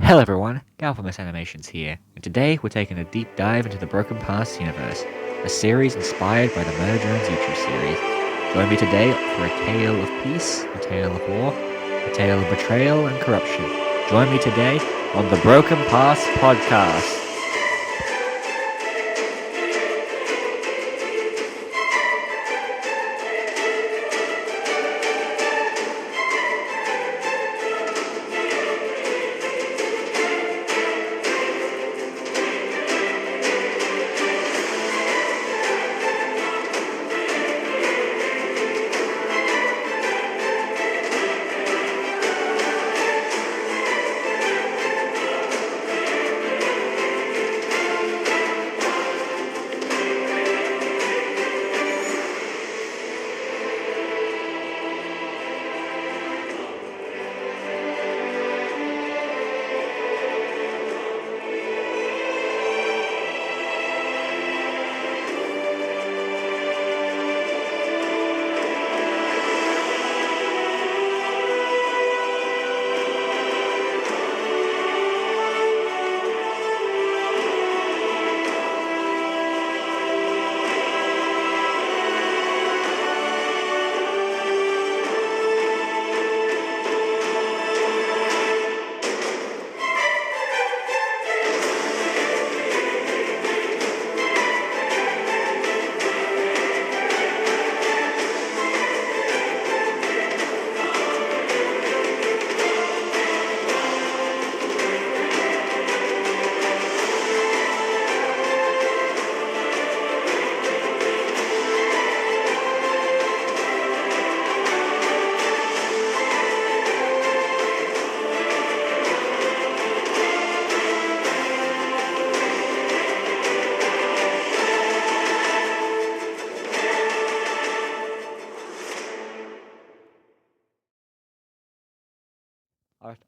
Hello everyone, Galvamus Animations here, and today we're taking a deep dive into the Broken Past universe, a series inspired by the Murder Drones YouTube series. Join me today for a tale of peace, a tale of war, a tale of betrayal and corruption. Join me today on the Broken Past podcast.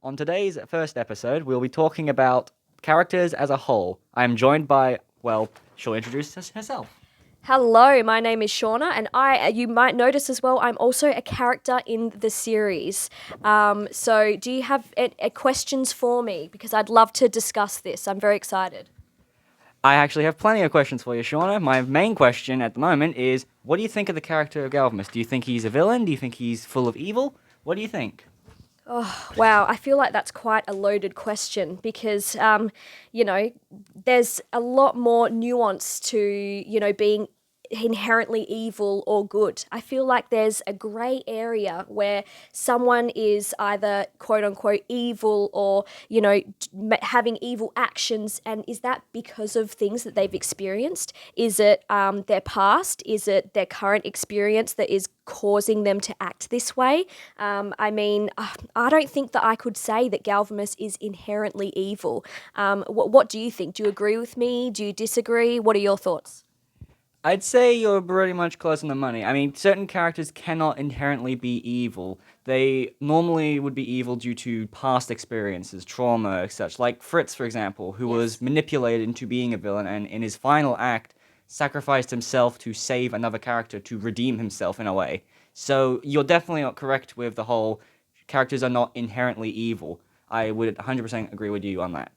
On today's first episode, we'll be talking about characters as a whole. I am joined by, well, she'll introduce herself. Hello, my name is Shauna, and you might notice as well, I'm also a character in the series. So do you have questions for me? Because I'd love to discuss this. I'm very excited. I actually have plenty of questions for you, Shauna. My main question at the moment is, what do you think of the character of Galvamus? Do you think he's a villain? Do you think he's full of evil? What do you think? Oh, wow. I feel like that's quite a loaded question because, there's a lot more nuance to, being inherently evil or good. I feel like there's a grey area where someone is either quote unquote evil or, having evil actions. And is that because of things that they've experienced? Is it their past? Is it their current experience that is causing them to act this way? I don't think that I could say that Galvamus is inherently evil. What do you think? Do you agree with me? Do you disagree? What are your thoughts? I'd say you're pretty much close on the money. I mean, certain characters cannot inherently be evil. They normally would be evil due to past experiences, trauma, and such. Like Fritz, for example, who was manipulated into being a villain and in his final act sacrificed himself to save another character to redeem himself in a way. So you're definitely not correct with the whole characters are not inherently evil. I would 100% agree with you on that.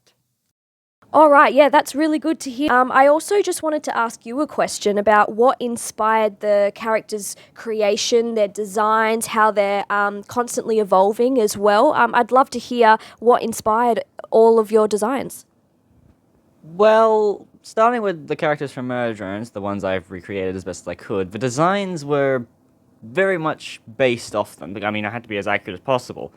All right, yeah, that's really good to hear. I also just wanted to ask you a question about what inspired the characters' creation, their designs, how they're constantly evolving as well. I'd love to hear what inspired all of your designs. Well, starting with the characters from Murder Drones, the ones I've recreated as best as I could, the designs were very much based off them. I mean, I had to be as accurate as possible.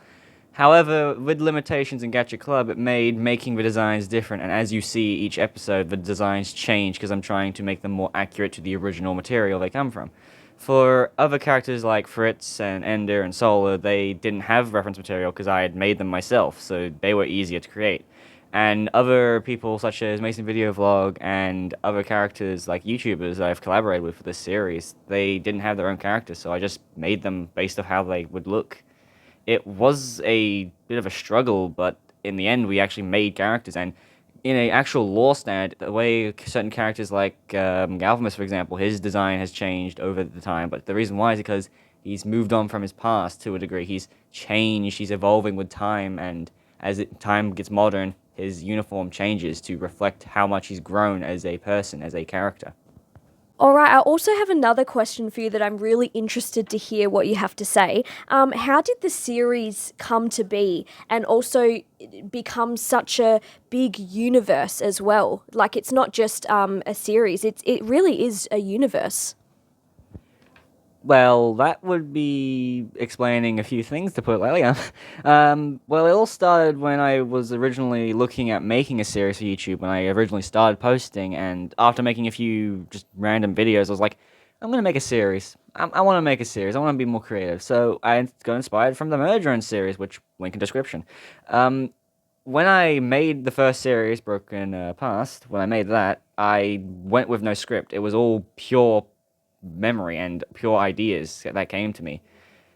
However, with limitations in Gacha Club, it made making the designs different, and as you see each episode, the designs change because I'm trying to make them more accurate to the original material they come from. For other characters like Fritz and Ender and Solar, they didn't have reference material because I had made them myself, so they were easier to create. And other people such as Mason Video Vlog and other characters like YouTubers that I've collaborated with for this series, they didn't have their own characters, so I just made them based off how they would look. It was a bit of a struggle, but in the end, we actually made characters. And in a actual lore stand, the way certain characters like Galvamus, for example, his design has changed over the time. But the reason why is because he's moved on from his past to a degree. He's changed. He's evolving with time, and time gets modern, his uniform changes to reflect how much he's grown as a person, as a character. All right, I also have another question for you that I'm really interested to hear what you have to say. How did the series come to be and also become such a big universe as well? Like, it's not just a series, it really is a universe. Well, that would be explaining a few things, to put it lightly. Well, it all started when I was originally looking at making a series for YouTube, when I originally started posting, and after making a few just random videos, I was like, I'm going to make a series. I want to make a series. I want to be more creative. So I got inspired from the Murderer series, which link in description. Um, when I made the first series, Broken Past, when I made that, I went with no script. It was all pure memory and pure ideas that came to me.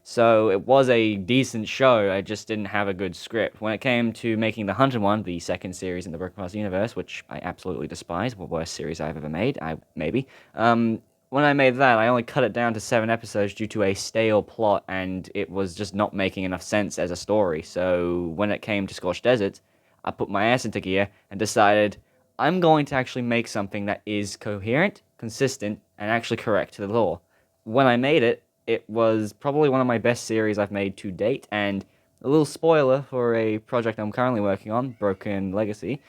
So it was a decent show. I just didn't have a good script. When it came to making the Hunted one, the second series in the Broken Past universe, which I absolutely despise, the worst series I've ever made, maybe. When I made that, I only cut it down to 7 episodes due to a stale plot, and it was just not making enough sense as a story. So when it came to Scorched Desert, I put my ass into gear and decided I'm going to actually make something that is coherent, consistent, and actually correct to the law. When I made it, it was probably one of my best series I've made to date, and a little spoiler for a project I'm currently working on, Broken Legacy.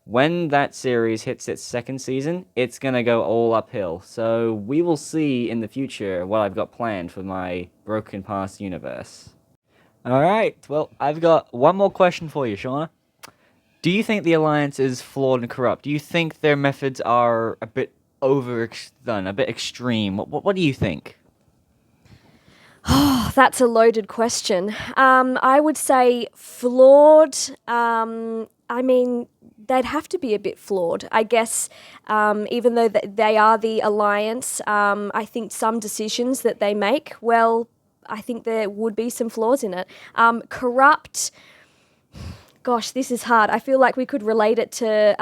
When that series hits its second season, it's gonna go all uphill. So we will see in the future what I've got planned for my Broken Past universe. Alright, well, I've got one more question for you, Shauna. Do you think the Alliance is flawed and corrupt? Do you think their methods are a bit overdone, a bit extreme? What do you think? Oh, that's a loaded question. I would say flawed. I mean, they'd have to be a bit flawed. I guess, even though they are the Alliance, I think some decisions that they make, well, I think there would be some flaws in it. Corrupt. Gosh, this is hard. I feel like we could relate it to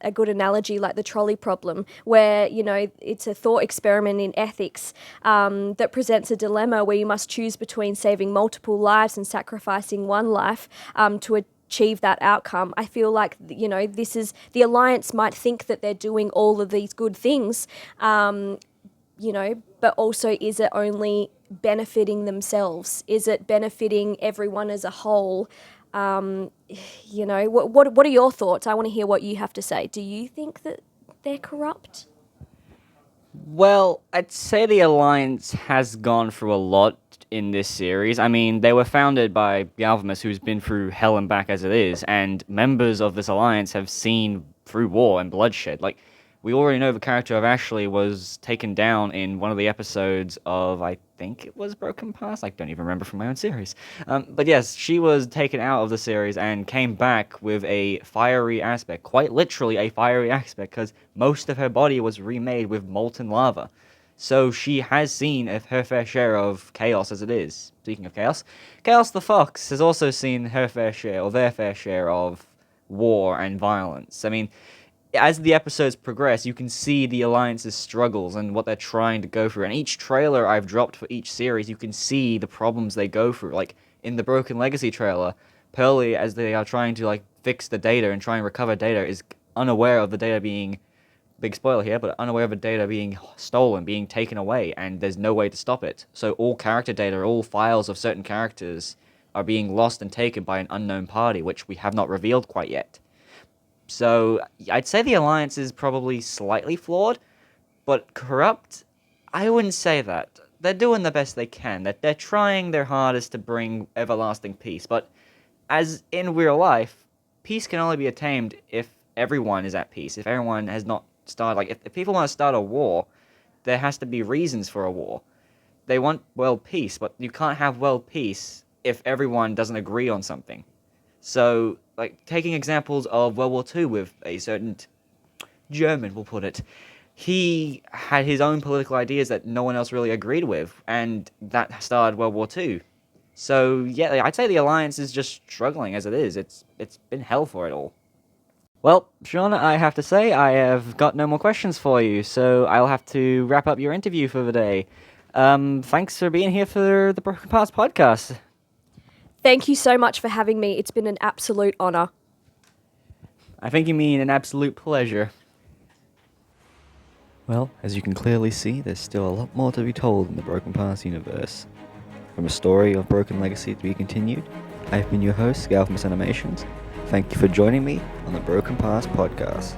a good analogy like the trolley problem, where, it's a thought experiment in ethics that presents a dilemma where you must choose between saving multiple lives and sacrificing one life to achieve that outcome. I feel like, this is the Alliance might think that they're doing all of these good things, but also is it only benefiting themselves? Is it benefiting everyone as a whole? What are your thoughts? I want to hear what you have to say. Do you think that they're corrupt? Well, I'd say the Alliance has gone through a lot in this series. I mean, they were founded by Galvamus, who's been through hell and back as it is, and members of this Alliance have seen through war and bloodshed. Like, we already know the character of Ashley was taken down in one of the episodes of, I think it was Broken Past? I don't even remember from my own series. But yes, she was taken out of the series and came back with a fiery aspect, quite literally a fiery aspect, because most of her body was remade with molten lava. So she has seen her fair share of chaos as it is. Speaking of chaos, Chaos the Fox has also seen her fair share, or their fair share, of war and violence. I mean, as the episodes progress, you can see the Alliance's struggles and what they're trying to go through. And each trailer I've dropped for each series, you can see the problems they go through. Like, in the Broken Legacy trailer, Pearly, as they are trying to, fix the data and try and recover data, is unaware of the data being, big spoiler here, but unaware of the data being stolen, being taken away, and there's no way to stop it. So all character data, all files of certain characters are being lost and taken by an unknown party, which we have not revealed quite yet. So I'd say the Alliance is probably slightly flawed, but corrupt? I wouldn't say that. They're doing the best they can. They're trying their hardest to bring everlasting peace, but as in real life, peace can only be attained if everyone is at peace, if everyone has not started, if people want to start a war, there has to be reasons for a war. They want world peace, but you can't have world peace if everyone doesn't agree on something. So, taking examples of World War II with a certain German, we'll put it, he had his own political ideas that no one else really agreed with, and that started World War II. So, yeah, I'd say the Alliance is just struggling as it is. It's been hell for it all. Well, Shauna, I have to say, I have got no more questions for you, so I'll have to wrap up your interview for the day. Thanks for being here for the Broken Parts podcast. Thank you so much for having me. It's been an absolute honour. I think you mean an absolute pleasure. Well, as you can clearly see, there's still a lot more to be told in the Broken Past universe. From a story of Broken Legacy to be continued, I've been your host, Galphimus Animations. Thank you for joining me on the Broken Past podcast.